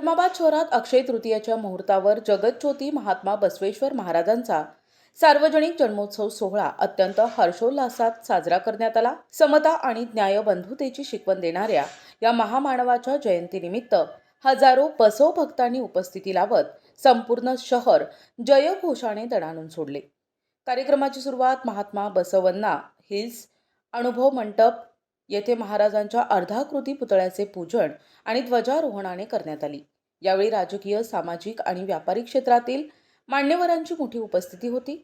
धर्माबाद शहरात अक्षय तृतीयेच्या मुहूर्तावर जगज्योती महात्मा बसवेश्वर महाराजांचा सार्वजनिक जन्मोत्सव सोहळा अत्यंत हर्षोल्लासात साजरा करण्यात आला। समता आणि न्यायबंधुतेची शिकवण देणाऱ्या या महामानवाच्या जयंतीनिमित्त हजारो बसव भक्तांनी उपस्थिती लावत संपूर्ण शहर जयघोषाने दणाणून सोडले। कार्यक्रमाची सुरुवात महात्मा बसवण्णा हिल्स अनुभव मंडप येथे महाराजांच्या अर्धाकृती पुतळ्याचे पूजन आणि ध्वजारोहणाने करण्यात आली। यावेळी राजकीय, सामाजिक आणि व्यापारी क्षेत्रातील मान्यवरांची मोठी उपस्थिती होती।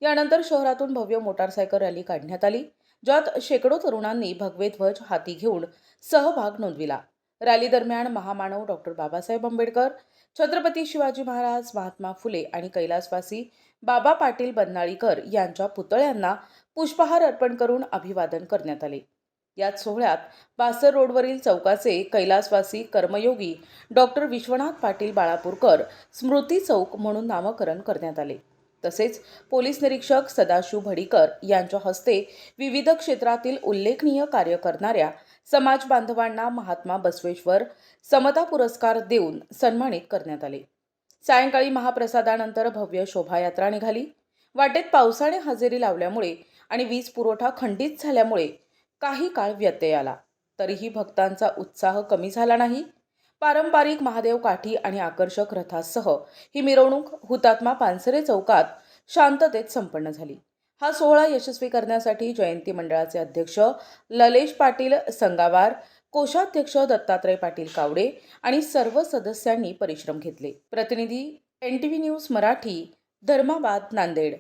यानंतर शहरातून भव्य मोटारसायकल रॅली काढण्यात आली, ज्यात शेकडो तरुणांनी भगवे ध्वज हाती घेऊन सहभाग नोंदविला। रॅली दरम्यान महामानव डॉक्टर बाबासाहेब आंबेडकर, छत्रपती शिवाजी महाराज, महात्मा फुले आणि कैलासवासी बाबा पाटील बन्नाळीकर यांच्या पुतळ्यांना पुष्पहार अर्पण करून अभिवादन करण्यात आले। याच सोहळ्यात बासर रोडवरील चौकाचे कैलासवासी कर्मयोगी डॉक्टर विश्वनाथ पाटील बाळापूरकर स्मृती चौक म्हणून नामकरण करण्यात आले। तसेच पोलीस निरीक्षक सदाशिव भडीकर यांच्या हस्ते विविध क्षेत्रातील उल्लेखनीय कार्य करणाऱ्या समाज बांधवांना महात्मा बसवेश्वर समता पुरस्कार देऊन सन्मानित करण्यात आले। सायंकाळी महाप्रसादानंतर भव्य शोभायात्रा निघाली। वाटेत पावसाने हजेरी लावल्यामुळे आणि वीज पुरवठा खंडित झाल्यामुळे काही काळ व्यत्यय आला, तरीही भक्तांचा उत्साह कमी झाला नाही। पारंपरिक महादेव काठी आणि आकर्षक रथासह ही मिरवणूक हुतात्मा पानसरे चौकात शांततेत संपन्न झाली। हा सोहळा यशस्वी करण्यासाठी जयंती मंडळाचे अध्यक्ष ललेश पाटील संगावार, कोषाध्यक्ष दत्तात्रय पाटील कावडे आणि सर्व सदस्यांनी परिश्रम घेतले। प्रतिनिधी NTV न्यूज मराठी, धर्माबाद, नांदेड।